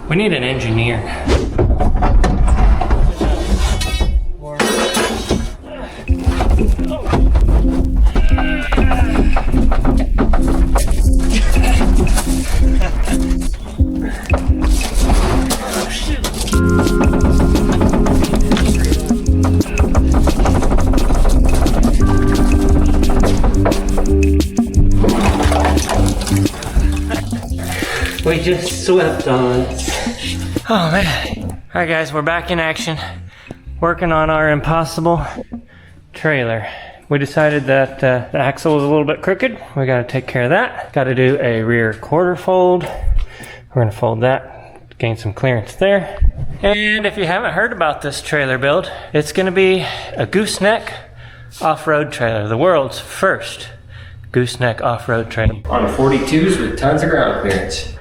We need an engineer. We just swept on. Oh man. Alright guys, we're back in action. Working on our impossible trailer. We decided that the axle was a little bit crooked. We gotta take care of that. Gotta do a rear quarter fold. We're gonna fold that, gain some clearance there. And if you haven't heard about this trailer build, it's gonna be a gooseneck off-road trailer. The world's first gooseneck off-road trailer. On 42s with tons of ground clearance.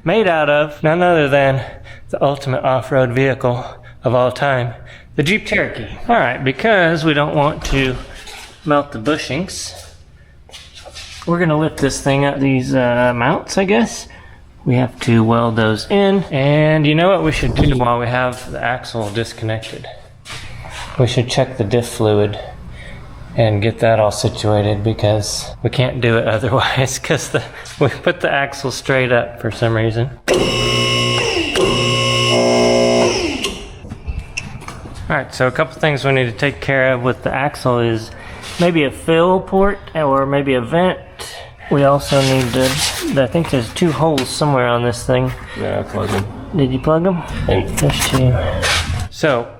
Made out of none other than the ultimate off-road vehicle of all time, the Jeep Cherokee. All right, because we don't want to melt the bushings, we're gonna lift this thing up, these mounts, I guess. We have to weld those in. And you know what we should do while we have the axle disconnected? We should check the diff fluid and get that all situated, because we can't do it otherwise, because we put the axle straight up for some reason. Alright, so a couple things we need to take care of with the axle is maybe a fill port or maybe a vent. We also need to, I think there's 2 holes somewhere on this thing. Yeah, I plugged them. Did you plug them? And There's 2. So,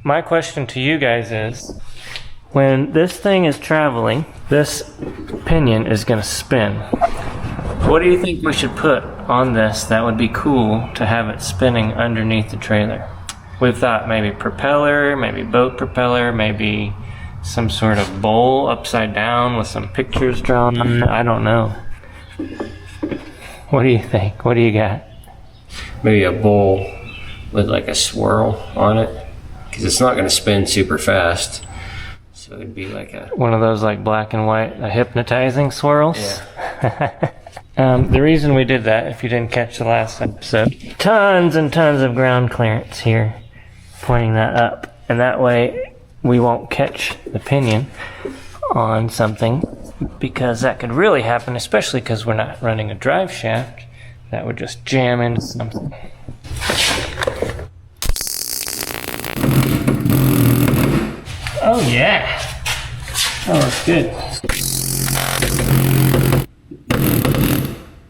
my question to you guys is, when this thing is traveling, this pinion is going to spin. What do you think we should put on this that would be cool to have it spinning underneath the trailer? We've thought maybe propeller, maybe boat propeller, maybe some sort of bowl upside down with some pictures drawn on it. I don't know. What do you think? What do you got? maybe a bowl with like a swirl on it, because it's not going to spin super fast. So it'd be like a... one of those like black and white hypnotizing swirls? Yeah. The reason we did that, if you didn't catch the last episode, tons and tons of ground clearance here, pointing that up. And that way we won't catch the pinion on something, because that could really happen, especially because we're not running a drive shaft. That would just jam into something. Oh yeah, that looks good.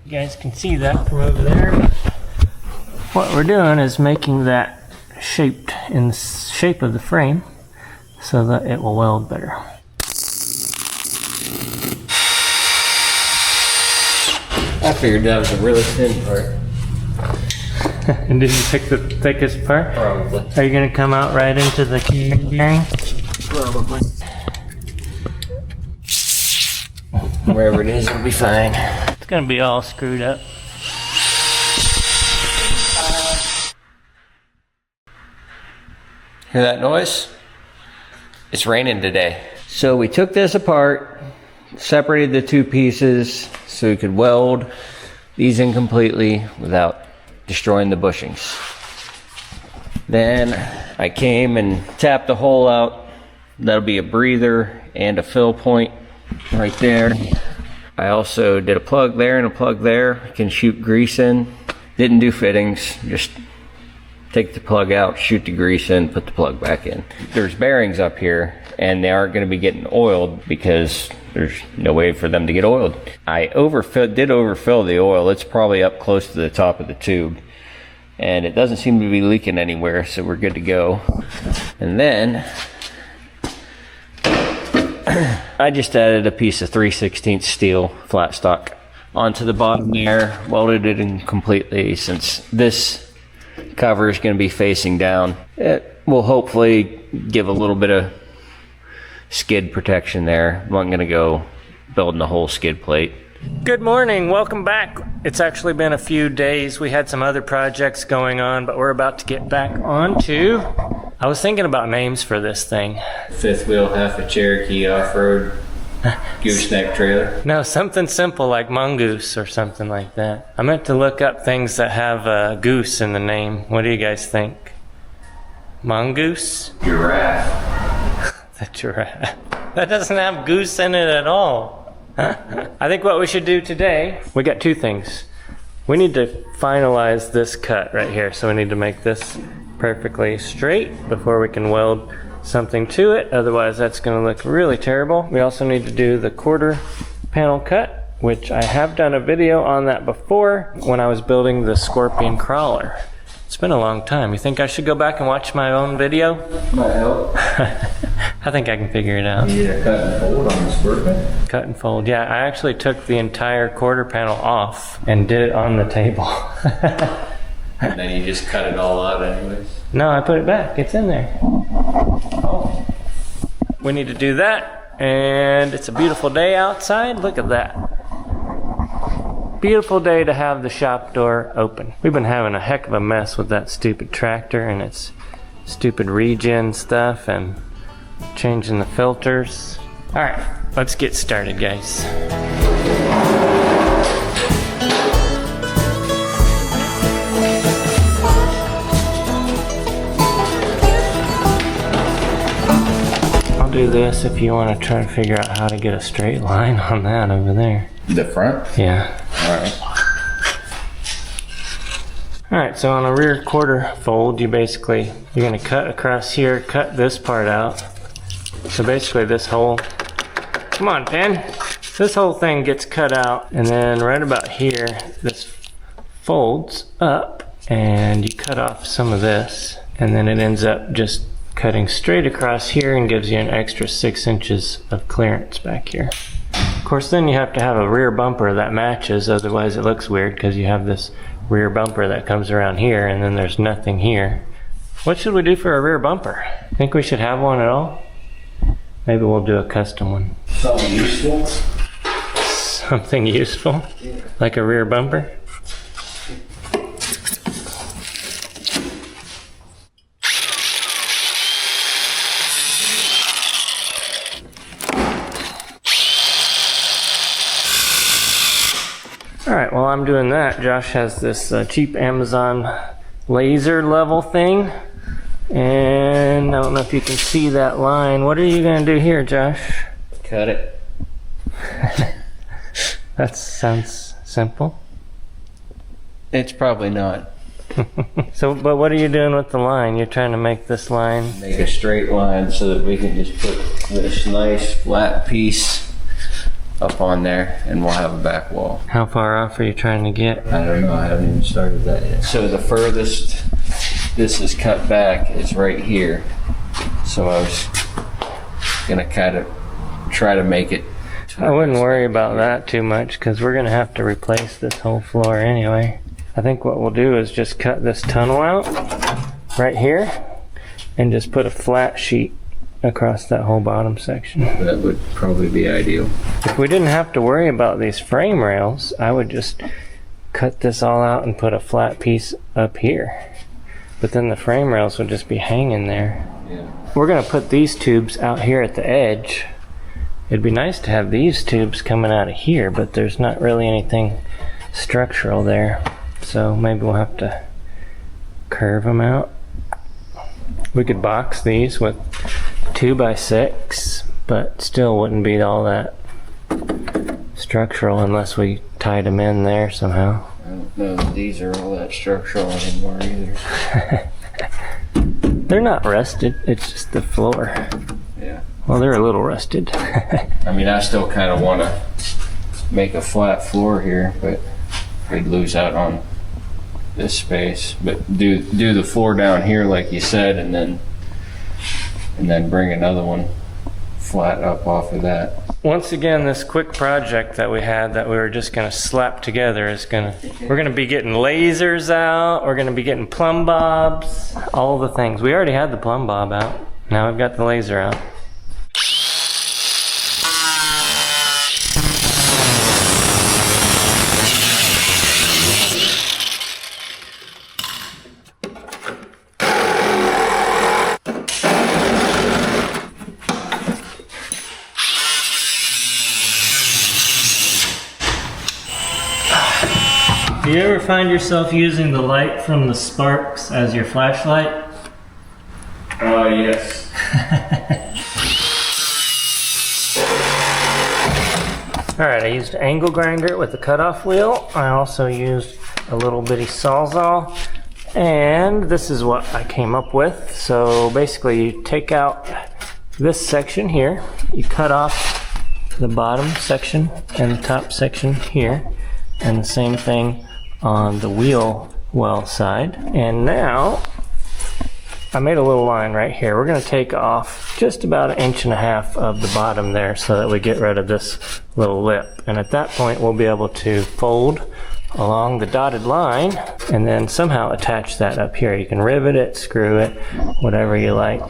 You guys can see that from over there. What we're doing is making that shaped in the shape of the frame so that it will weld better. I figured that was a really thin part. And did you pick the thickest part? Probably. Are you going to come out right into the bearing? Probably. Wherever it is, it'll be fine. It's going to be all screwed up. Hear that noise? It's raining today. So we took this apart, separated the two pieces so we could weld these in completely without destroying the bushings. Then I came and tapped the hole out. That'll be a breather and a fill point right there. I also did a plug there and a plug there. You can shoot grease in. Didn't do fittings, just take the plug out, shoot the grease in, put the plug back in. There's bearings up here, and they aren't going to be getting oiled because there's no way for them to get oiled. I did overfill the oil. It's probably up close to the top of the tube, and it doesn't seem to be leaking anywhere, so we're good to go. And then I just added a piece of 3/16 steel flat stock onto the bottom there, welded it in completely. Since this cover is going to be facing down, it will hopefully give a little bit of skid protection there. I'm not going to go building a whole skid plate. Good morning, welcome back. It's actually been a few days. We had some other projects going on, but we're about to get back on to... I was thinking about names for this thing. Fifth wheel, half a Cherokee off-road Gooseneck trailer. No, something simple like mongoose or something like that. I meant to look up things that have goose in the name. What do you guys think? Mongoose? Giraffe. The giraffe. That doesn't have goose in it at all. I think what we should do today, we got two things. We need to finalize this cut right here. So we need to make this perfectly straight before we can weld something to it. Otherwise that's going to look really terrible. We also need to do the quarter panel cut, which I have done a video on that before when I was building the Scorpion crawler. It's been a long time. You think I should go back and watch my own video? Might help. I think I can figure it out. You need a cut and fold on the Scorpion? Cut and fold. Yeah, I actually took the entire quarter panel off and did it on the table. And then you just cut it all out anyways? No, I put it back. It's in there. Oh. We need to do that, and it's a beautiful day outside. Look at that. Beautiful day to have the shop door open. We've been having a heck of a mess with that stupid tractor and its stupid regen stuff and changing the filters. All right, let's get started, guys. I'll do this if you want to try to figure out how to get a straight line on that over there. The front? Yeah. Alright. Alright, so on a rear quarter fold, you're going to cut across here, cut this part out. So basically this whole, come on, Pen. This whole thing gets cut out, and then right about here, this folds up, and you cut off some of this, and then it ends up just cutting straight across here and gives you an extra 6 inches of clearance back here. Of course, then you have to have a rear bumper that matches, otherwise it looks weird because you have this rear bumper that comes around here and then there's nothing here. What should we do for a rear bumper? Think we should have one at all? Maybe we'll do a custom one. Something useful? Something useful? Yeah. Like a rear bumper? Alright, while I'm doing that, Josh has this cheap Amazon laser level thing. And I don't know if you can see that line. What are you going to do here, Josh? Cut it. That sounds simple. It's probably not. So, but what are you doing with the line? You're trying to make this line... Make a straight line so that we can just put this nice flat piece up on there and we'll have a back wall. How far off are you trying to get? I don't know, I haven't even started that yet. So the furthest this is cut back is right here. So I was gonna kind of try to make it. I wouldn't worry about that too much because we're gonna have to replace this whole floor anyway. I think what we'll do is just cut this tunnel out right here and just put a flat sheet across that whole bottom section. That would probably be ideal. If we didn't have to worry about these frame rails, I would just cut this all out and put a flat piece up here. But then the frame rails would just be hanging there. Yeah. We're gonna put these tubes out here at the edge. It'd be nice to have these tubes coming out of here, but there's not really anything structural there. So maybe we'll have to curve them out. We could box these with 2x6, but still wouldn't be all that structural unless we tied them in there somehow. I don't know that these are all that structural anymore either. They're not rusted, it's just the floor. Yeah. Well, they're a little rusted. I mean, I still kind of want to make a flat floor here, but we'd lose out on this space. But do the floor down here like you said, and then bring another one flat up off of that. Once again, this quick project that we had that we were just gonna slap together is we're gonna be getting lasers out, we're gonna be getting plumb bobs, all the things. We already had the plumb bob out, now we've got the laser out. Do you ever find yourself using the light from the sparks as your flashlight? Oh, yes. Alright, I used an angle grinder with a cutoff wheel. I also used a little bitty sawzall. And this is what I came up with. So basically you take out this section here, you cut off the bottom section and the top section here, and the same thing on the wheel well side. And now I made a little line right here. We're going to take off just about 1.5 inches of the bottom there so that we get rid of this little lip. And at that point we'll be able to fold along the dotted line and then somehow attach that up here. You can rivet it, screw it, whatever you like.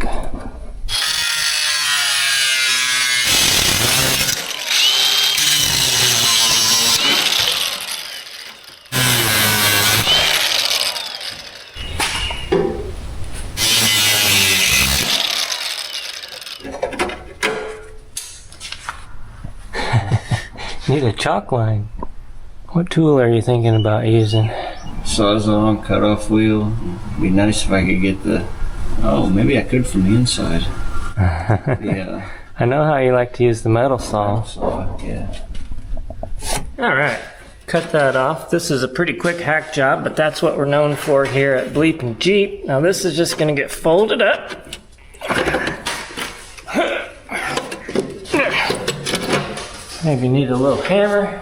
Need a chalk line. What tool are you thinking about using? Sawzall, cut-off wheel. Be nice if I could get the... Oh, maybe I could from the inside. Yeah. I know how you like to use the metal saw. Yeah. Alright, cut that off. This is a pretty quick hack job, but that's what we're known for here at BleepinJeep. Now this is just going to get folded up. Maybe need a little hammer.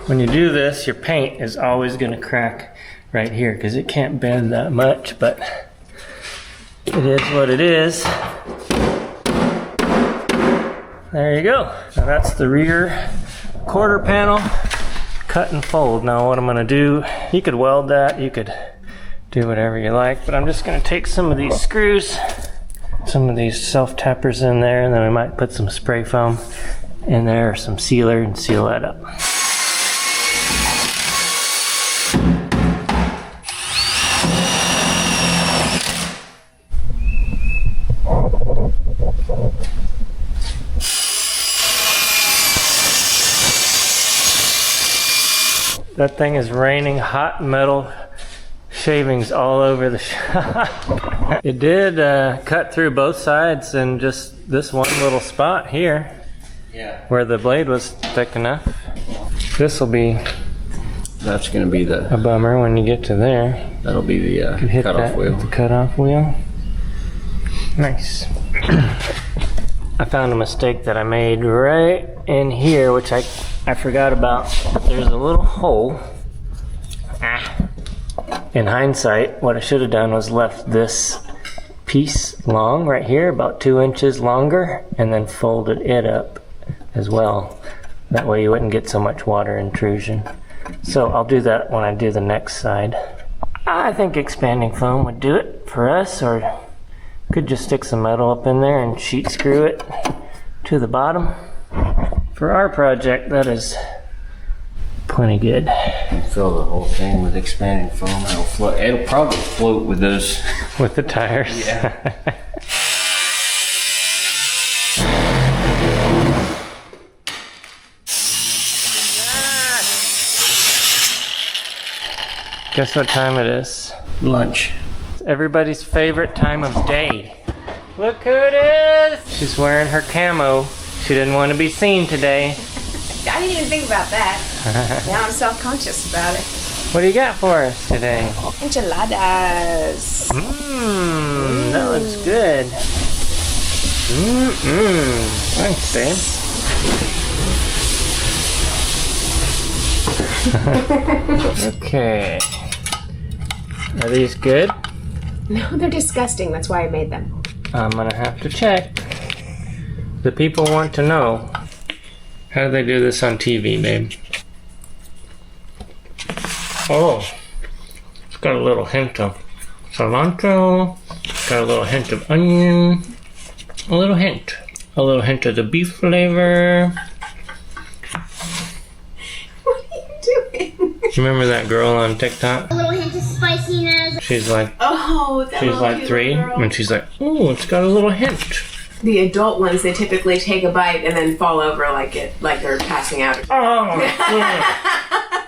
When you do this, your paint is always going to crack right here because it can't bend that much, but it is what it is. There you go. Now that's the rear quarter panel. Cut and fold. Now what I'm going to do, you could weld that, you could do whatever you like, but I'm just going to take some of these screws, some of these self-tappers in there, and then we might put some spray foam in there or some sealer and seal that up. That thing is raining hot metal shavings all over the shop. It did cut through both sides and just this one little spot here. Yeah. Where the blade was thick enough. This will be... That's going to be the... a bummer when you get to there. That'll be the cutoff wheel. The cutoff wheel. Nice. I found a mistake that I made right in here, which I forgot about. There's a little hole. In hindsight, what I should have done was left this piece long right here, about 2 inches longer, and then folded it up as well. That way you wouldn't get so much water intrusion. So I'll do that when I do the next side. I think expanding foam would do it for us, or could just stick some metal up in there and sheet screw it to the bottom. For our project, that is plenty good. Fill the whole thing with expanding foam. It'll probably float with those. With the tires. Yeah. Guess what time it is? Lunch. It's everybody's favorite time of day. Look who it is! She's wearing her camo. She didn't want to be seen today. I didn't even think about that. Now I'm self-conscious about it. What do you got for us today? Enchiladas. Mmm, that looks good. Mmm, thanks, babe. Okay. Are these good? No, they're disgusting. That's why I made them. I'm gonna have to check. The people want to know. How do they do this on TV, babe? Oh, it's got a little hint of cilantro, got a little hint of onion, a little hint of the beef flavor. What are you doing? Remember that girl on TikTok? A little hint of spiciness. She's like, Oh, that she's like 3, girl. and she's like, ooh, it's got a little hint The adult ones, they typically take a bite and then fall over like they're passing out. Oh,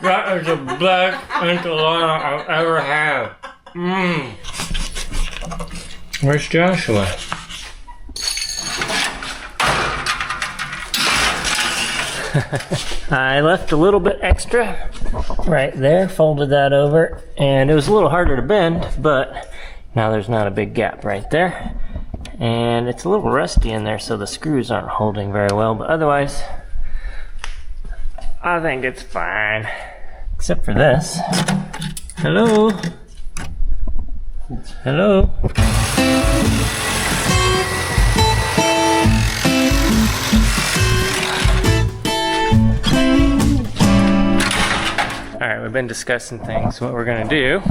that is the best enchilada I've ever had. Where's Joshua? I left a little bit extra right there, folded that over, and it was a little harder to bend, but now there's not a big gap right there. And it's a little rusty in there, so the screws aren't holding very well, but otherwise, I think it's fine. Except for this. Hello? Hello? Alright, we've been discussing things. What we're gonna do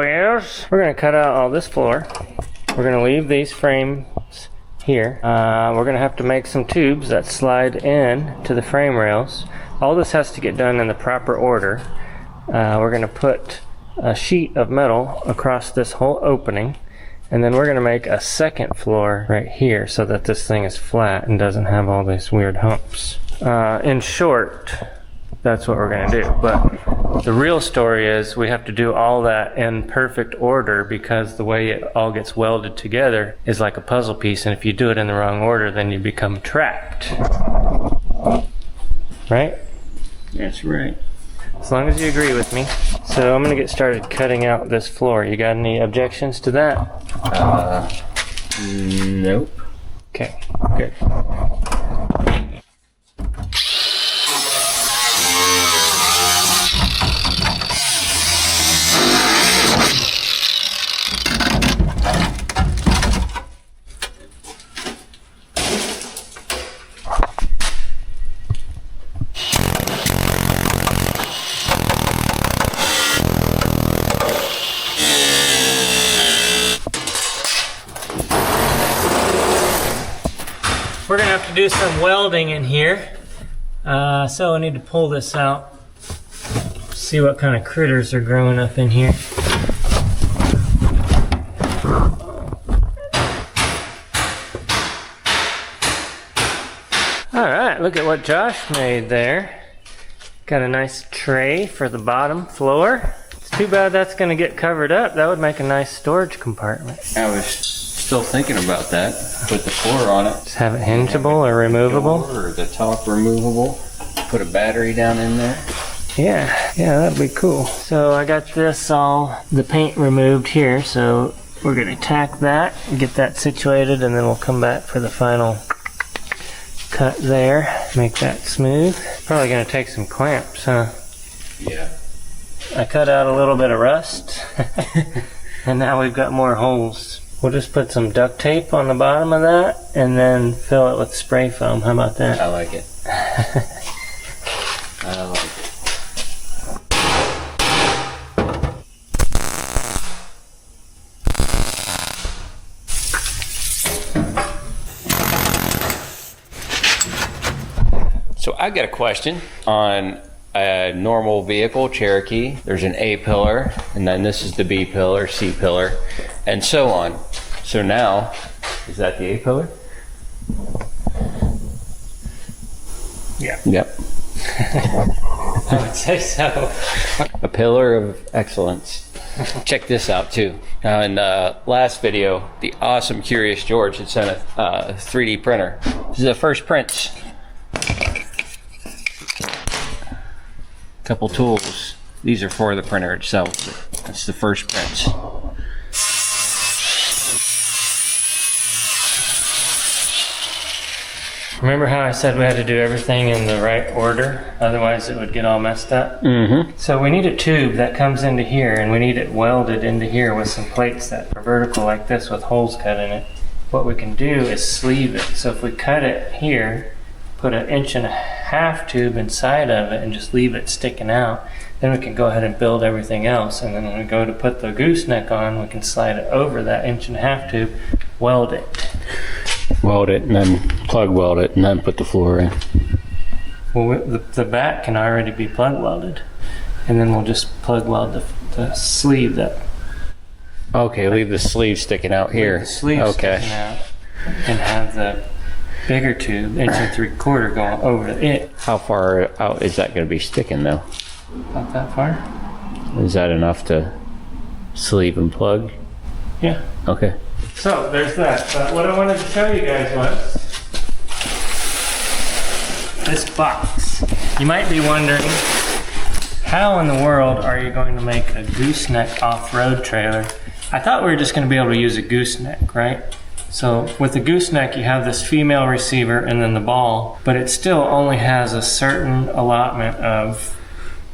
is we're gonna cut out all this floor. We're gonna leave these frames here. We're gonna have to make some tubes that slide in to the frame rails. All this has to get done in the proper order. We're gonna put a sheet of metal across this whole opening, and then we're gonna make a second floor right here so that this thing is flat and doesn't have all these weird humps. In short, that's what we're gonna do. But the real story is we have to do all that in perfect order, because the way it all gets welded together is like a puzzle piece, and if you do it in the wrong order, then you become trapped. Right? That's right. As long as you agree with me. So I'm gonna get started cutting out this floor. You got any objections to that? Nope. Okay, good. We're gonna have to do some welding in here. So I need to pull this out, see what kind of critters are growing up in here. All right, look at what Josh made there. Got a nice tray for the bottom floor. It's too bad that's gonna get covered up. That would make a nice storage compartment. I was still thinking about that. Put the floor on it. Just have it hingeable or removable. Or the top removable. Put a battery down in there. Yeah, that'd be cool. So I got this all, the paint removed here, so we're gonna tack that, get that situated, and then we'll come back for the final cut there. Make that smooth. Probably gonna take some clamps, huh? Yeah. I cut out a little bit of rust, and now we've got more holes. We'll just put some duct tape on the bottom of that, and then fill it with spray foam. How about that? I like it. I like it. So I got a question on a normal vehicle, Cherokee. There's an A pillar, and then this is the B pillar, C pillar, and so on. So now, is that the A pillar? Yeah. Yep. I would say so. A pillar of excellence. Check this out too. Now in the last video, the awesome Curious George had sent a 3D printer. This is the first prints. Couple tools. These are for the printer itself. That's the first prints. Remember how I said we had to do everything in the right order? Otherwise it would get all messed up? Mm-hmm. So we need a tube that comes into here, and we need it welded into here with some plates that are vertical like this with holes cut in it. What we can do is sleeve it. So if we cut it here, put an 1.5 inch tube inside of it and just leave it sticking out, then we can go ahead and build everything else. And then when we go to put the gooseneck on, we can slide it over that 1.5 inch tube, weld it. Weld it and then plug weld it and then put the floor in. Well, the back can already be plug welded, and then we'll just plug weld the sleeve that. Okay, leave the sleeve sticking out here. The sleeve okay. sticking out, and have the bigger tube, 1.75" going over it. How far out is that going to be sticking though? Not that far. Is that enough to sleeve and plug? Yeah. Okay. So there's that. But what I wanted to show you guys was this box. You might be wondering, how in the world are you going to make a gooseneck off-road trailer? I thought we were just going to be able to use a gooseneck, right? So with the gooseneck, you have this female receiver and then the ball, but it still only has a certain allotment of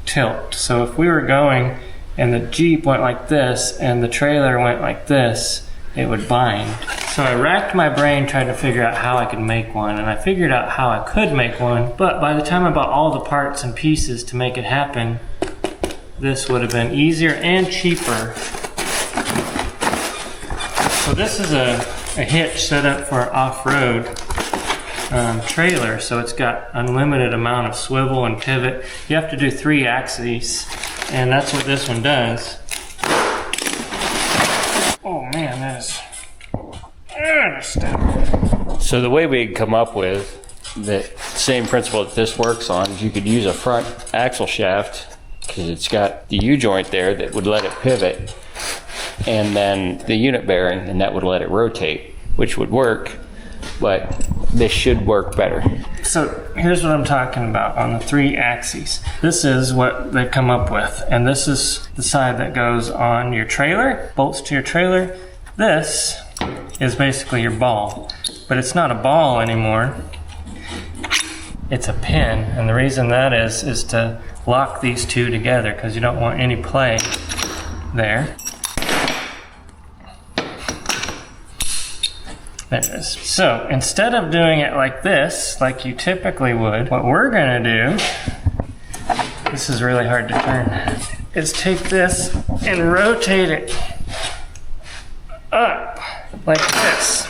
tilt. So if we were going and the Jeep went like this and the trailer went like this, it would bind. So I racked my brain trying to figure out how I could make one, and I figured out how I could make one, but by the time I bought all the parts and pieces to make it happen, this would have been easier and cheaper. So this is a hitch set up for an off-road trailer, so it's got unlimited amount of swivel and pivot. You have to do 3 axes, and that's what this one does. Oh man, that is step. So the way we come up with the same principle that this works on is you could use a front axle shaft because it's got the U-joint there that would let it pivot, and then the unit bearing, and that would let it rotate, which would work, but this should work better. So here's what I'm talking about on the 3 axes. This is what they come up with, and this is the side that goes on your trailer, bolts to your trailer. This is basically your ball, but it's not a ball anymore. It's a pin, and the reason that is to lock these two together because you don't want any play there. There it is. So instead of doing it like this, like you typically would, what we're gonna do, this is really hard to turn, is take this and rotate it up like this.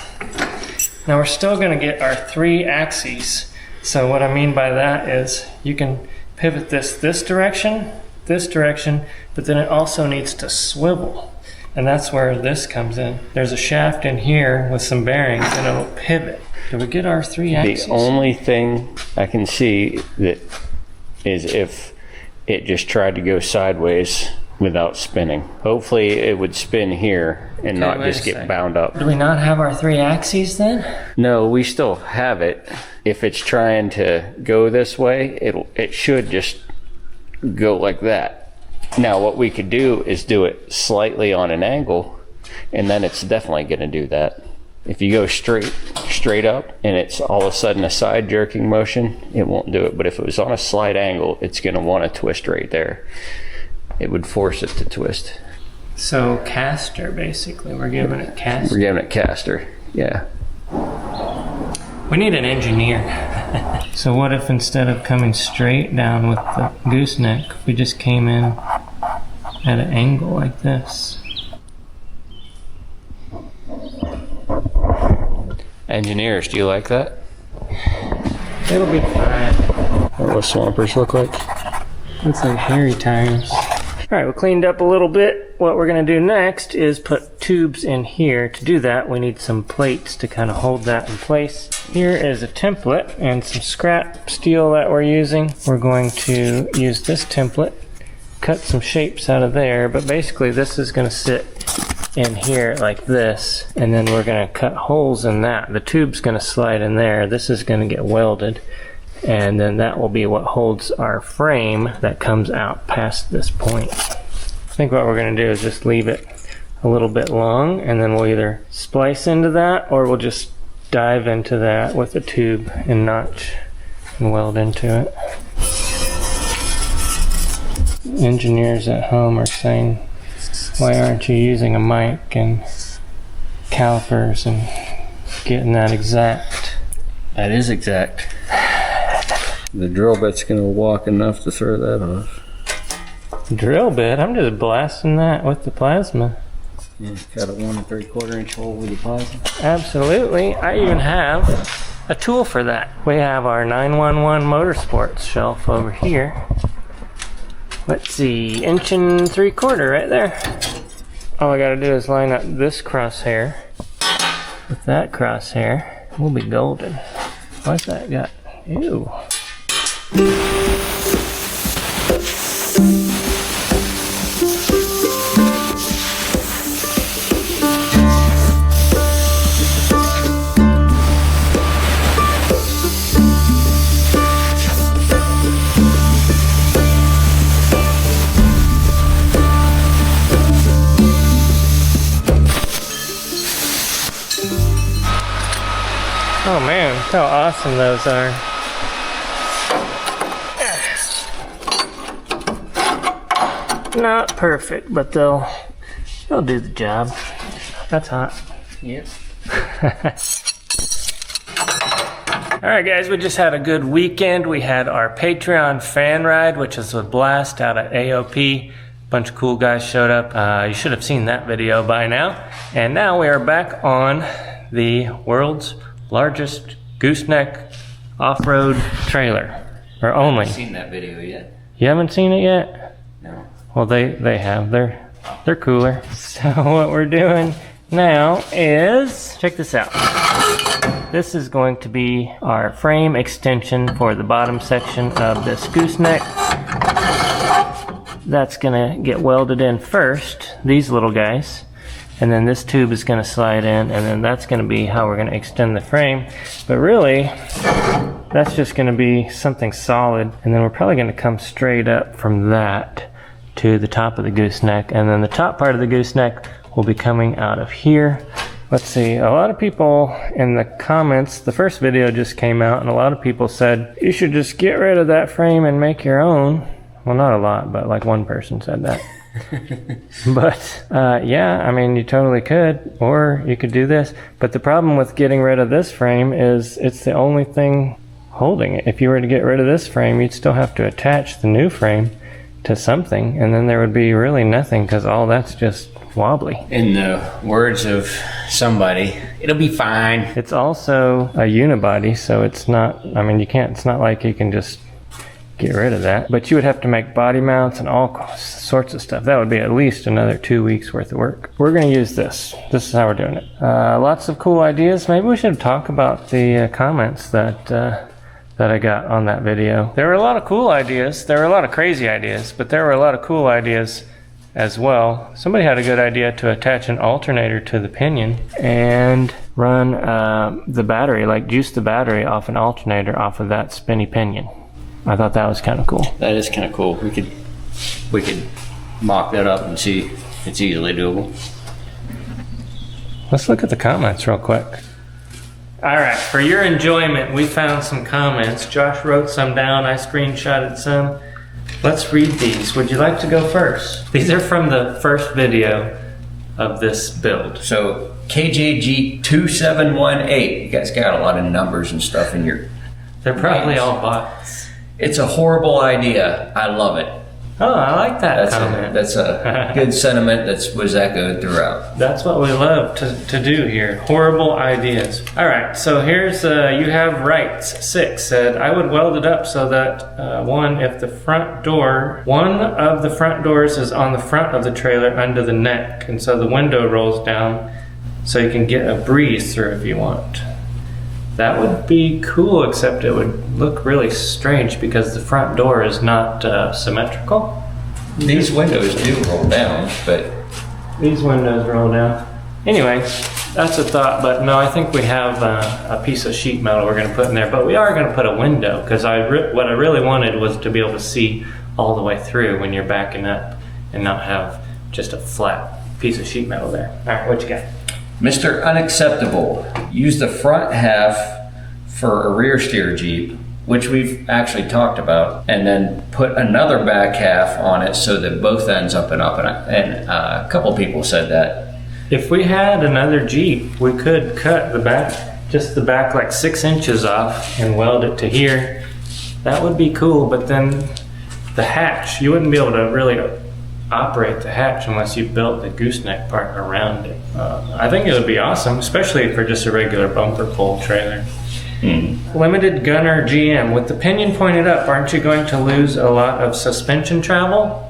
Now we're still gonna get our 3 axes. So what I mean by that is you can pivot this direction, but then it also needs to swivel. And that's where this comes in. There's a shaft in here with some bearings and it'll pivot. Do we get our 3 axes? The only thing I can see that is if it just tried to go sideways without spinning. Hopefully it would spin here and not just get bound up. Do we not have our 3 axes then? No, we still have it. If it's trying to go this way, it should just go like that. Now what we could do is do it slightly on an angle, and then it's definitely going to do that. If you go straight up and it's all of a sudden a side jerking motion, it won't do it. But if it was on a slight angle, it's going to want to twist right there. It would force it to twist. So caster, basically. We're giving it caster. We're giving it caster, yeah. We need an engineer. So what if instead of coming straight down with the gooseneck, we just came in at an angle like this? Engineers, do you like that? It'll be fine. What do swampers look like? Looks like hairy tires. All right, we cleaned up a little bit. What we're gonna do next is put tubes in here. To do that, we need some plates to kind of hold that in place. Here is a template and some scrap steel that we're using. We're going to use this template, cut some shapes out of there, but basically this is gonna sit in here like this, and then we're gonna cut holes in that. The tube's gonna slide in there. This is gonna get welded, and then that will be what holds our frame that comes out past this point. I think what we're going to do is just leave it a little bit long, and then we'll either splice into that or we'll just dive into that with a tube and notch and weld into it. Engineers at home are saying, why aren't you using a mic and calipers and getting that exact? That is exact. The drill bit's gonna walk enough to throw that off. Drill bit? I'm just blasting that with the plasma. Yeah, got a 1 3/4 inch hole with the plasma. Absolutely. I even have a tool for that. We have our 911 Motorsports shelf over here. Let's see, 1 3/4 right there. All I gotta do is line up this crosshair with that crosshair, we'll be golden. What's that got? Ew. Oh man, look how awesome those are. Not perfect, but they'll do the job. That's hot. Yep. Alright guys, we just had a good weekend. We had our Patreon fan ride, which was a blast out at AOP. Bunch of cool guys showed up. You should have seen that video by now. And now we are back on the world's largest gooseneck off-road trailer. Or only. I haven't seen that video yet. You haven't seen it yet? No. Well, they have. They're cooler. So what we're doing now is, check this out. This is going to be our frame extension for the bottom section of this gooseneck. That's gonna get welded in first, these little guys. And then this tube is going to slide in, and then that's going to be how we're going to extend the frame. But really, that's just going to be something solid, and then we're probably going to come straight up from that to the top of the gooseneck, and then the top part of the gooseneck will be coming out of here. Let's see, a lot of people in the comments, the first video just came out, and a lot of people said, you should just get rid of that frame and make your own. Well, not a lot, but like one person said that. But yeah, I mean, you totally could, or you could do this. But the problem with getting rid of this frame is it's the only thing holding it. If you were to get rid of this frame, you'd still have to attach the new frame to something, and then there would be really nothing because all that's just wobbly. In the words of somebody, it'll be fine. It's also a unibody, so it's not, I mean, it's not like you can just get rid of that. But you would have to make body mounts and all sorts of stuff. That would be at least another 2 weeks worth of work. We're going to use this. This is how we're doing it. Lots of cool ideas. Maybe we should talk about the comments that I got on that video. There were a lot of cool ideas. There were a lot of crazy ideas, but there were a lot of cool ideas as well. Somebody had a good idea to attach an alternator to the pinion and run the battery, like juice the battery off an alternator off of that spinny pinion. I thought that was kind of cool. That is kind of cool. We could mock that up and see if it's easily doable. Let's look at the comments real quick. All right, for your enjoyment, we found some comments. Josh wrote some down. I screenshotted some. Let's read these. Would you like to go first? These are from the first video of this build. So KJG2718. You guys got a lot of numbers and stuff in your. They're probably all bots. It's a horrible idea. I love it. Oh, I like that comment. That's a good sentiment that was echoed throughout. That's what we love to do here. Horrible ideas. All right, so here's, you have rights. 6 said, I would weld it up so that, one of the front doors is on the front of the trailer under the neck, and so the window rolls down so you can get a breeze through if you want. That would be cool, except it would look really strange because the front door is not symmetrical. These windows do roll down, but... These windows roll down. Anyway, that's a thought, but no, I think we have a piece of sheet metal we're going to put in there, but we are going to put a window because what I really wanted was to be able to see all the way through when you're backing up and not have just a flat piece of sheet metal there. All right, what you got? Mr. Unacceptable, use the front half for a rear steer Jeep, which we've actually talked about, and then put another back half on it so that both ends up and up. And a couple people said that. If we had another Jeep, we could cut the back, just the back like 6 inches off and weld it to here. That would be cool, but then the hatch, you wouldn't be able to really operate the hatch unless you built the gooseneck part around it. I think it would be awesome, especially for just a regular bumper pull trailer. Limited Gunner GM, with the pinion pointed up, aren't you going to lose a lot of suspension travel?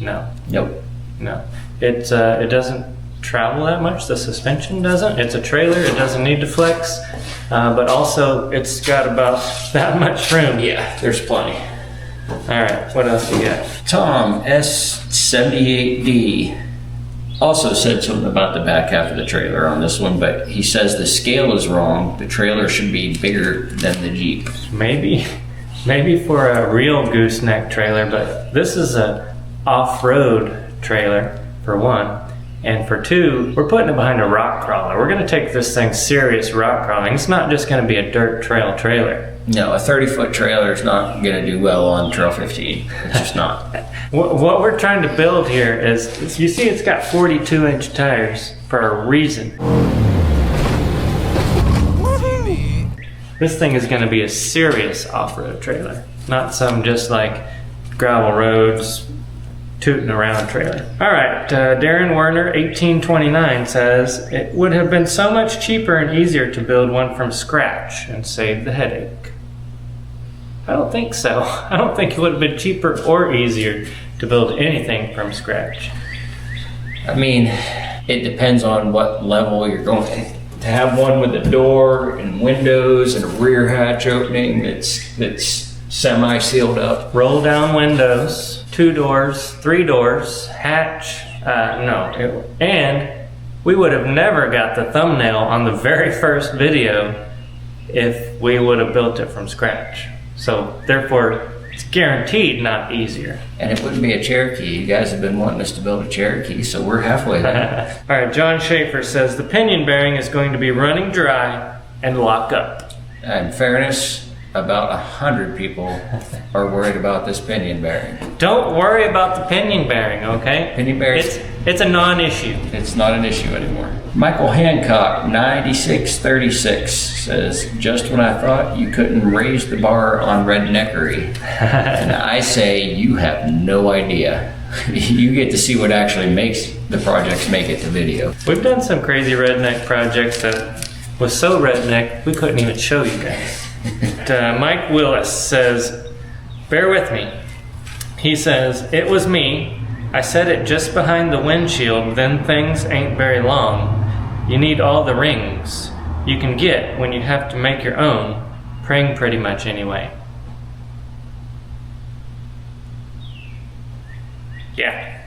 No. Nope. No. It doesn't travel that much. The suspension doesn't. It's a trailer. It doesn't need to flex. But also, it's got about that much room. Yeah, there's plenty. All right, what else you got? Tom S78D also said something about the back half of the trailer on this one, but he says the scale is wrong. The trailer should be bigger than the Jeep. Maybe for a real gooseneck trailer, but this is a off-road trailer, for one. And for two, we're putting it behind a rock crawler. We're gonna take this thing serious rock crawling. It's not just gonna be a dirt trail trailer. No, a 30-foot trailer is not gonna do well on Trail 15. It's just not. What we're trying to build here is, you see it's got 42-inch tires for a reason. This thing is gonna be a serious off-road trailer, not some just like gravel roads, tooting around trailer. All right, Darren Werner, 1829 says, it would have been so much cheaper and easier to build one from scratch and save the headache. I don't think so. I don't think it would have been cheaper or easier to build anything from scratch. I mean, it depends on what level you're going to have one with a door and windows and a rear hatch opening that's semi-sealed up. Roll down windows, 2 doors, 3 doors, hatch, and we would have never got the thumbnail on the very first video if we would have built it from scratch. So therefore, it's guaranteed not easier. And it wouldn't be a Cherokee. You guys have been wanting us to build a Cherokee, so we're halfway there. All right, John Schaefer says the pinion bearing is going to be running dry and lock up. In fairness, about 100 people are worried about this pinion bearing. Don't worry about the pinion bearing, okay? Pinion bearing. It's a non-issue. It's not an issue anymore. Michael Hancock, 9636, says, just when I thought you couldn't raise the bar on redneckery. And I say, you have no idea. You get to see what actually makes the projects make it to video. We've done some crazy redneck projects that was so redneck, we couldn't even show you guys. Mike Willis says, bear with me. He says, it was me. I set it just behind the windshield, then things ain't very long. You need all the rings you can get when you have to make your own, praying pretty much anyway. Yeah.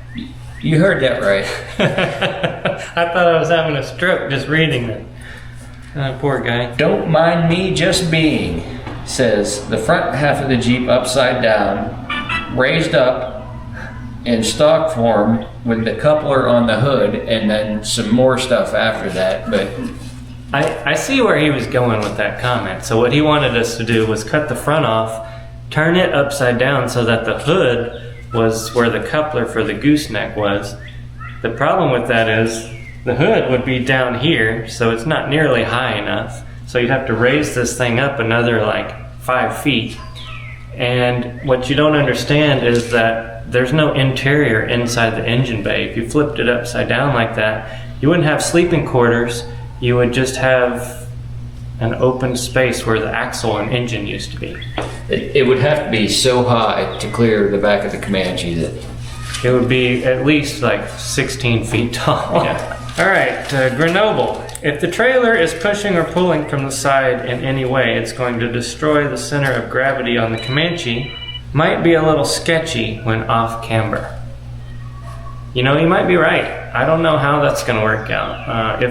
You heard that right. I thought I was having a stroke just reading it. Poor guy. Don't mind me just being, says the front half of the Jeep upside down, raised up in stock form with the coupler on the hood, and then some more stuff after that. But I see where he was going with that comment. So what he wanted us to do was cut the front off, turn it upside down so that the hood was where the coupler for the gooseneck was. The problem with that is the hood would be down here, so it's not nearly high enough. So you'd have to raise this thing up another like 5 feet. And what you don't understand is that there's no interior inside the engine bay. If you flipped it upside down like that, you wouldn't have sleeping quarters. You would just have an open space where the axle and engine used to be. it would have to be so high to clear the back of the Comanche that it would be at least like 16 feet tall. Yeah. All right, Grenoble. If the trailer is pushing or pulling from the side in any way, it's going to destroy the center of gravity on the Comanche. Might be a little sketchy when off camber. You know, you might be right. I don't know how that's going to work out.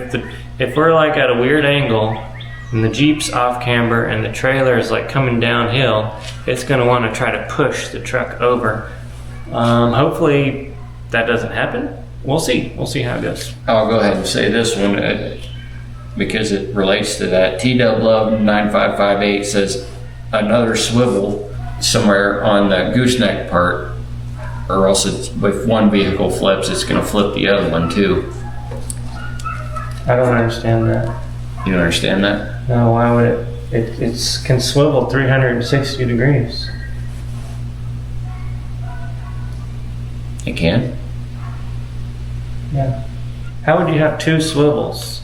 If we're like at a weird angle and the Jeep's off camber and the trailer is like coming downhill, it's going to want to try to push the truck over. Hopefully that doesn't happen. We'll see. We'll see how it goes. I'll go ahead and say this one because it relates to that. TW9558 says another swivel somewhere on the gooseneck part, or else it's, if one vehicle flips, it's going to flip the other one too. I don't understand that. You don't understand that? No, why would it can swivel 360 degrees. It can? Yeah. How would you have 2 swivels?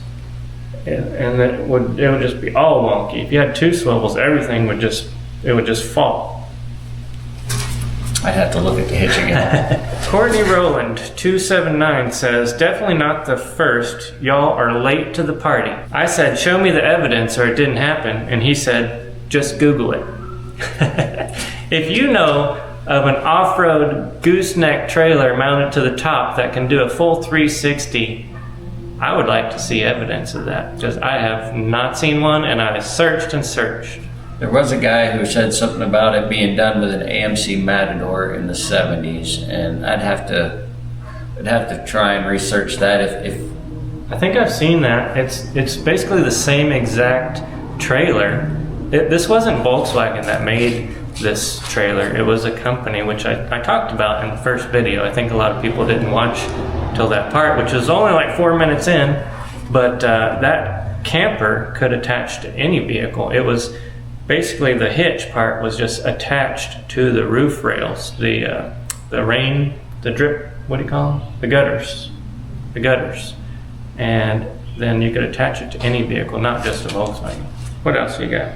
And it would just be all wonky. If you had 2 swivels, everything would just fall. I'd have to look at the hitch again. Courtney Rowland 279 says, definitely not the first. Y'all are late to the party. I said, show me the evidence or it didn't happen. And he said, just Google it. If you know of an off-road gooseneck trailer mounted to the top that can do a full 360, I would like to see evidence of that. Just I have not seen one, and I searched and searched. There was a guy who said something about it being done with an AMC Matador in the 70s, and I'd have to try and research that. If I think I've seen that. It's basically the same exact trailer. This wasn't Volkswagen that made this trailer. It was a company, which I talked about in the first video. I think a lot of people didn't watch till that part, which was only like 4 minutes in, but that camper could attach to any vehicle. It was basically the hitch part was just attached to the roof rails, the rain, the drip, what do you call them? The gutters, and then you could attach it to any vehicle, not just a Volkswagen. What else you got?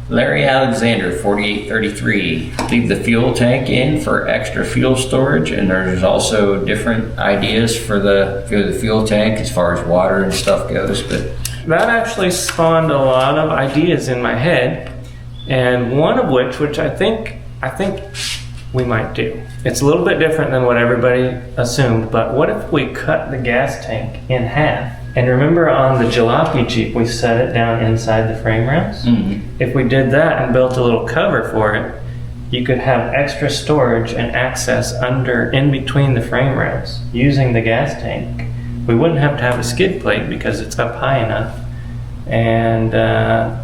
Larry Alexander 4833, leave the fuel tank in for extra fuel storage, and there's also different ideas for the fuel tank as far as water and stuff goes. But that actually spawned a lot of ideas in my head, and one of which I think we might do. It's a little bit different than what everybody assumed, but what if we cut the gas tank in half? And remember on the Jalopy Jeep, we set it down inside the frame rails? Mm-hmm. If we did that and built a little cover for it, you could have extra storage and access in between the frame rails using the gas tank. We wouldn't have to have a skid plate because it's up high enough. And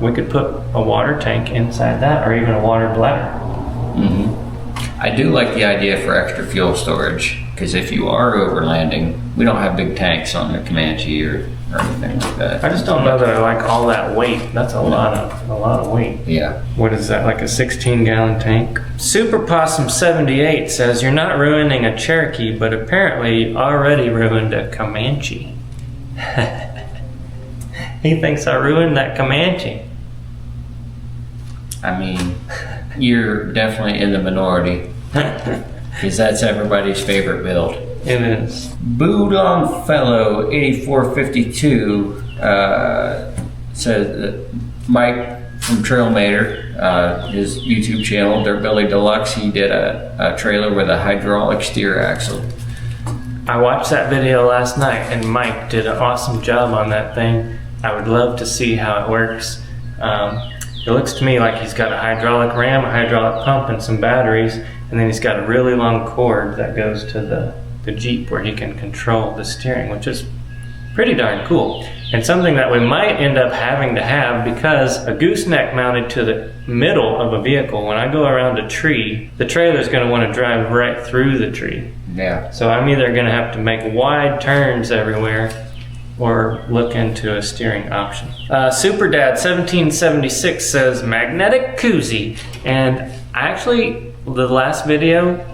we could put a water tank inside that, or even a water bladder. Mm-hmm. I do like the idea for extra fuel storage, because if you are overlanding, we don't have big tanks on the Comanche or anything like that. I just don't know that I like all that weight. That's a lot of weight. Yeah. What is that, like a 16-gallon tank? Super Possum 78 says, you're not ruining a Cherokee, but apparently you already ruined a Comanche. He thinks I ruined that Comanche. I mean, you're definitely in the minority, because that's everybody's favorite build. It is. Boo Longfellow 8452 says that Mike from Trailmater, his YouTube channel, Dirt Belly Deluxe, he did a trailer with a hydraulic steer axle. I watched that video last night, and Mike did an awesome job on that thing. I would love to see how it works. It looks to me like he's got a hydraulic ram, a hydraulic pump, and some batteries, and then he's got a really long cord that goes to the Jeep where he can control the steering, which is pretty darn cool. And something that we might end up having to have, because a gooseneck mounted to the middle of a vehicle, when I go around a tree, the trailer's going to want to drive right through the tree. Yeah. So I'm either going to have to make wide turns everywhere or look into a steering option. Superdad 1776 says magnetic koozie, and actually the last video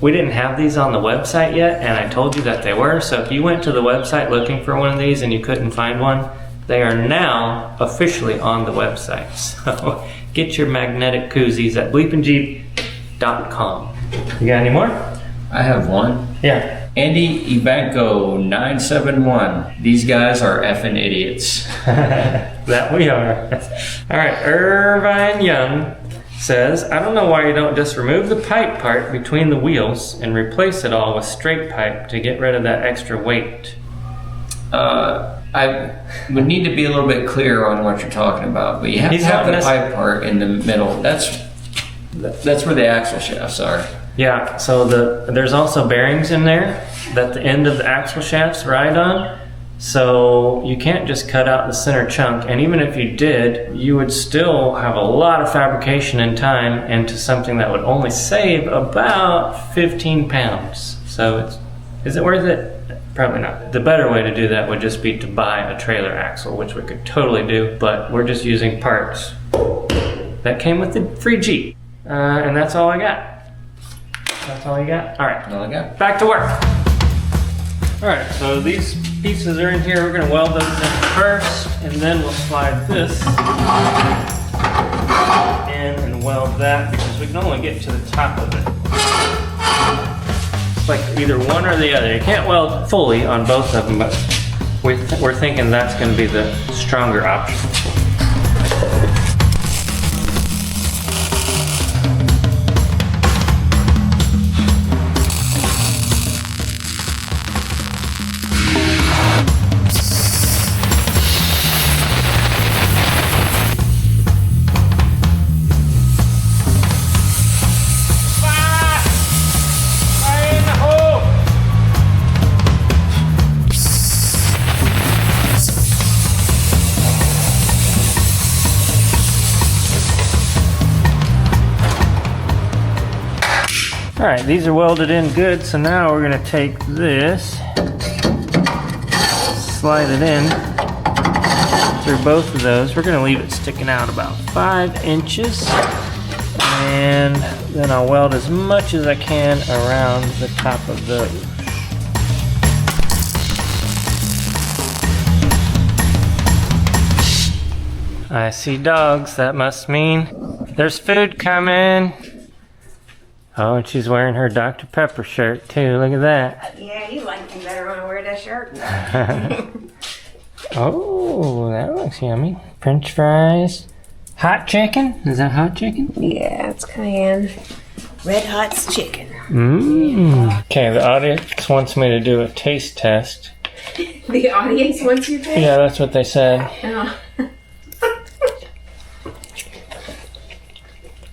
we didn't have these on the website yet, and I told you that they were. So if you went to the website looking for one of these and you couldn't find one, they are now officially on the website. So get your magnetic koozies at BleepinJeep.com. You got any more? I have one. Yeah. Andy Ivanko 971. These guys are effing idiots. That we are. All right, Irvine Young says, I don't know why you don't just remove the pipe part between the wheels and replace it all with straight pipe to get rid of that extra weight. I would need to be a little bit clearer on what you're talking about, but you have to have the pipe part in the middle. That's where the axle shafts are. Yeah, so there's also bearings in there that the end of the axle shafts ride on. So you can't just cut out the center chunk, and even if you did, you would still have a lot of fabrication and time into something that would only save about 15 pounds. So is it worth it? Probably not. The better way to do that would just be to buy a trailer axle, which we could totally do, but we're just using parts that came with the free Jeep. And that's all I got. That's all you got? All right. All I got. Back to work. All right, so these pieces are in here. We're gonna weld those in first, and then we'll slide this in and weld that, because we can only get to the top of it. like either one or the other. You can't weld fully on both of them, but we're thinking that's going to be the stronger option. All right, these are welded in good, so now we're gonna take this, slide it in through both of those. We're gonna leave it sticking out about 5 inches, and then I'll weld as much as I can around the top of those. I see dogs, that must mean there's food coming. Oh, and she's wearing her Dr. Pepper shirt too. Look at that. Yeah, you like me better when I wear that shirt. Oh, that looks yummy. French fries. Hot chicken? Is that hot chicken? Yeah, it's cayenne. Red Hot's chicken. Mmm. Okay, the audience wants me to do a taste test. The audience wants you to? Yeah, that's what they said. Oh.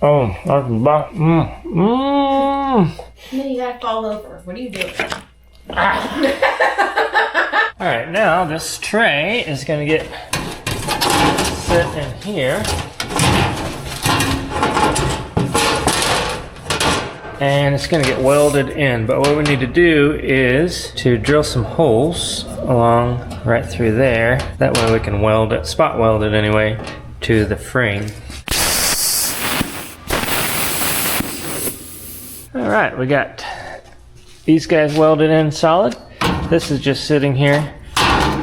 Oh, that's mmm. Mmm. Then you gotta fall over. What are you doing? All right, now this tray is gonna get set in here. And it's gonna get welded in. But what we need to do is to drill some holes along right through there. That way we can weld it, spot weld it anyway, to the frame. All right, we got these guys welded in solid. This is just sitting here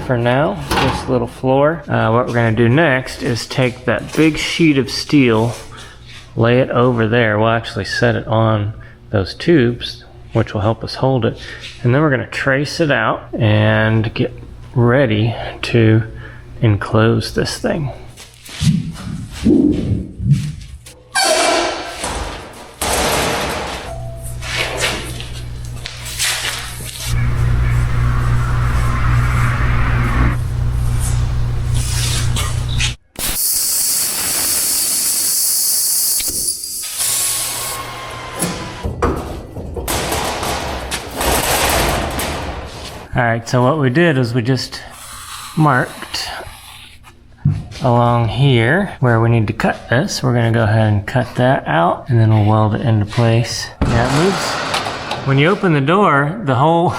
for now, this little floor. What we're gonna do next is take that big sheet of steel, lay it over there. We'll actually set it on those tubes, which will help us hold it. And then we're gonna trace it out and get ready to enclose this thing. Alright, so what we did is we just marked along here where we need to cut this. We're going to go ahead and cut that out, and then we'll weld it into place. Yeah, it moves. When you open the door, the whole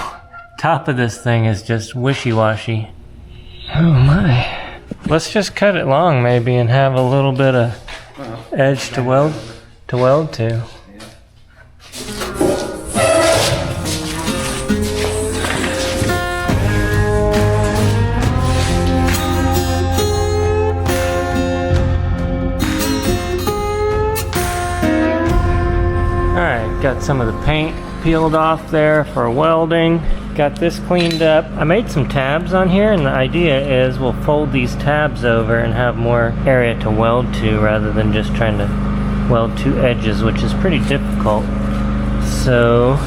top of this thing is just wishy-washy. Oh my. Let's just cut it long maybe and have a little bit of edge to weld to. Got some of the paint peeled off there for welding. Got this cleaned up. I made some tabs on here, and the idea is we'll fold these tabs over and have more area to weld to rather than just trying to weld two edges, which is pretty difficult. So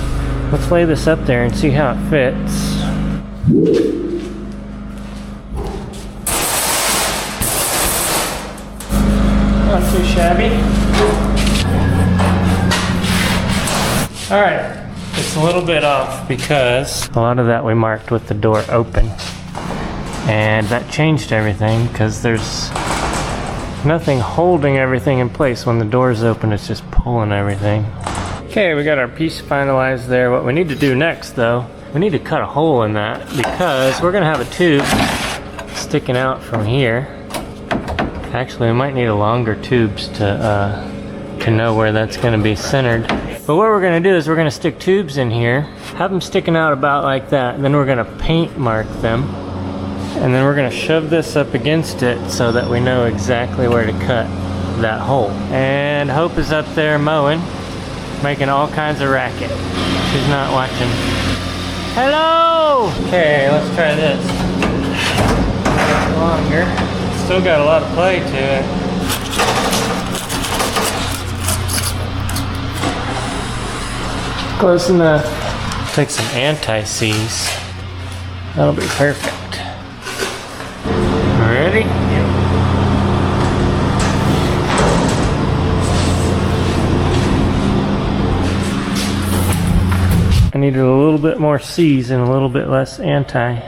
let's lay this up there and see how it fits. Not too shabby. All right, it's a little bit off because a lot of that we marked with the door open, and that changed everything because there's nothing holding everything in place. When the door's open, it's just pulling everything. Okay, we got our piece finalized there. What we need to do next though, we need to cut a hole in that because we're gonna have a tube sticking out from here. Actually, we might need a longer tubes to know where that's gonna be centered. But what we're gonna do is we're gonna stick tubes in here, have them sticking out about like that, and then we're gonna paint mark them. And then we're gonna shove this up against it so that we know exactly where to cut that hole. And Hope is up there mowing, making all kinds of racket. She's not watching. Hello! Okay, let's try this. Longer. Still got a lot of play to it. Close enough. Take some anti-seize. That'll be perfect. Ready? I needed a little bit more seize and a little bit less anti.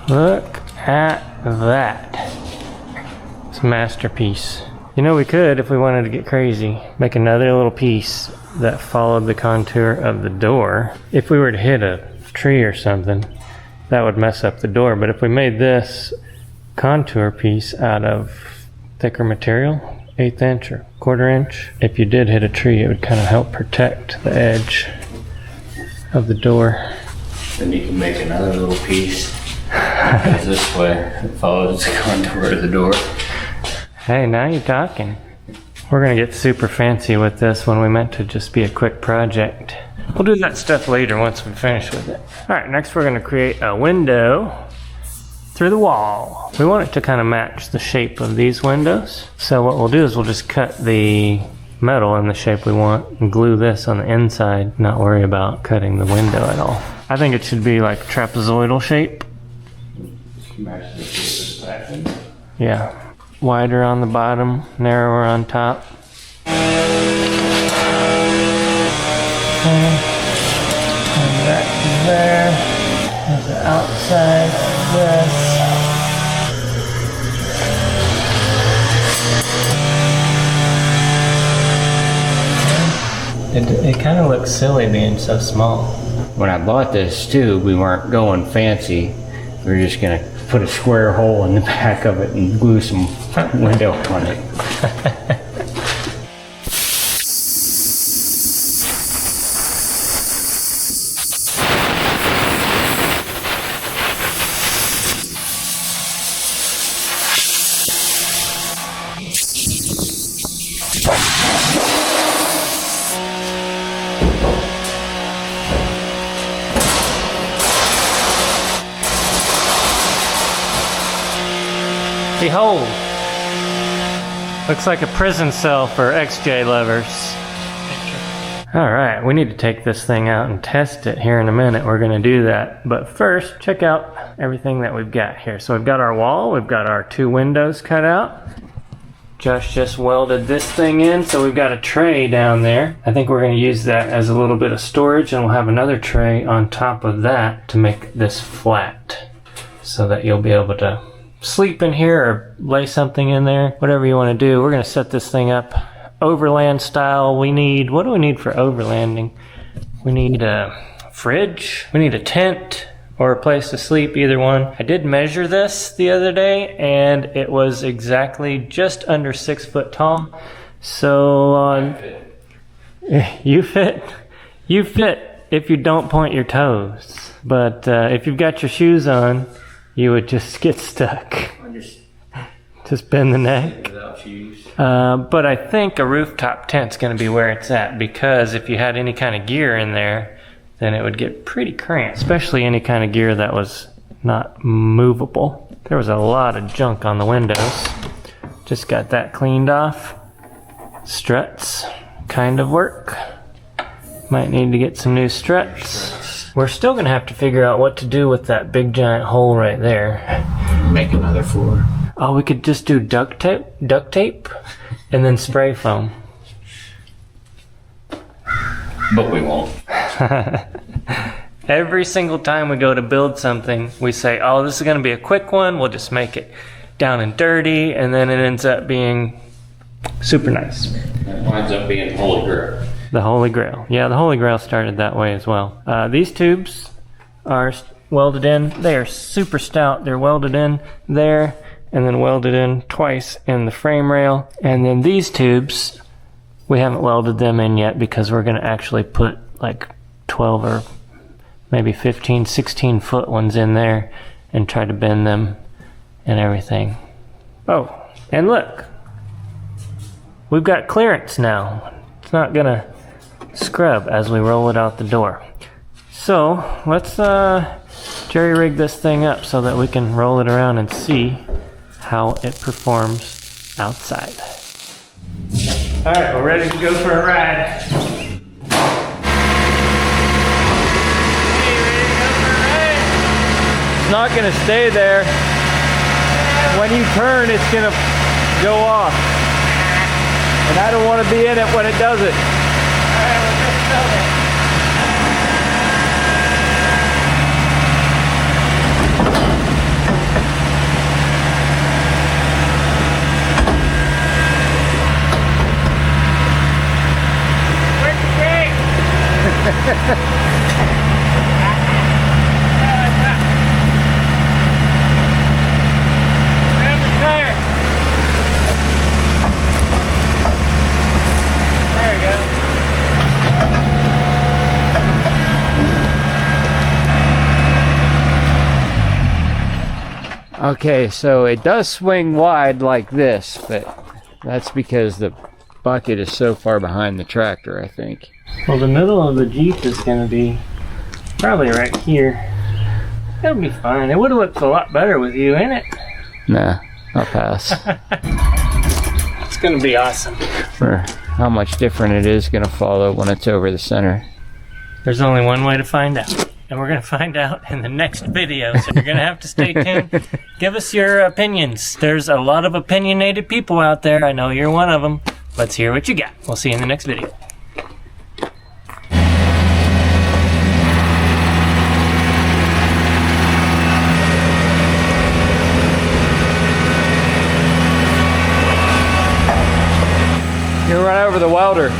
Look at that. It's a masterpiece. You know, we could, if we wanted to get crazy, make another little piece that followed the contour of the door. If we were to hit a tree or something, that would mess up the door. But if we made this contour piece out of thicker material, 1/8 inch or 1/4 inch, if you did hit a tree, it would kind of help protect the edge of the door. Then you can make another little piece. Because this way it follows the contour of the door. Hey, now you're talking. We're gonna get super fancy with this when we meant to just be a quick project. We'll do that stuff later once we finish with it. All right, next we're gonna create a window through the wall. We want it to kind of match the shape of these windows. So what we'll do is we'll just cut the metal in the shape we want and glue this on the inside, not worry about cutting the window at all. I think it should be like trapezoidal shape. Match the shape of the pattern. Yeah. Wider on the bottom, narrower on top. And that to there. There's the outside of this. It kind of looks silly being so small. When I bought this too, we weren't going fancy. We were just gonna put a square hole in the back of it and glue some window on it. Behold! Looks like a prison cell for XJ lovers. Alright, we need to take this thing out and test it here in a minute. We're going to do that. But first, check out everything that we've got here. So we've got our wall, we've got our 2 windows cut out. Josh just welded this thing in, so we've got a tray down there. I think we're going to use that as a little bit of storage, and we'll have another tray on top of that to make this flat so that you'll be able to sleep in here or lay something in there, whatever you want to do. We're going to set this thing up overland style. What do we need for overlanding? We need a fridge, we need a tent, or a place to sleep, either one. I did measure this the other day and it was exactly just under 6 foot tall. So you fit if you don't point your toes. But if you've got your shoes on, you would just get stuck. Just bend the neck. Without shoes. But I think a rooftop tent's going to be where it's at, because if you had any kind of gear in there, then it would get pretty cramped, especially any kind of gear that was not movable. There was a lot of junk on the windows. Just got that cleaned off. Struts kind of work. Might need to get some new struts. We're still going to have to figure out what to do with that big giant hole right there. Make another floor. Oh, we could just do duct tape and then spray foam. But we won't. Every single time we go to build something, we say, oh, this is going to be a quick one. We'll just make it down and dirty, and then it ends up being super nice. It winds up being Holy Grail. The Holy Grail. Yeah, the Holy Grail started that way as well. These tubes are welded in. They are super stout. They're welded in there, and then welded in twice in the frame rail. And then these tubes, we haven't welded them in yet because we're going to actually put like 12 or maybe 15, 16 foot ones in there and try to bend them and everything. Oh, and look, we've got clearance now. It's not going to scrub as we roll it out the door. So let's jerry rig this thing up so that we can roll it around and see how it performs outside. All right, we're ready to go for a ride. It's not going to stay there. When you turn, it's going to go off. And I don't want to be in it when it does it. Okay, so it does swing wide like this, but that's because the bucket is so far behind the tractor, I think. Well, the middle of the Jeep is going to be probably right here. It'll be fine. It would have looked a lot better with you in it. Nah, I'll pass. It's going to be awesome. For how much different it is going to follow when it's over the center. There's only one way to find out. And we're going to find out in the next video. So you're going to have to stay tuned. Give us your opinions. There's a lot of opinionated people out there. I know you're one of them. Let's hear what you got. We'll see you in the next video. You run over the welder.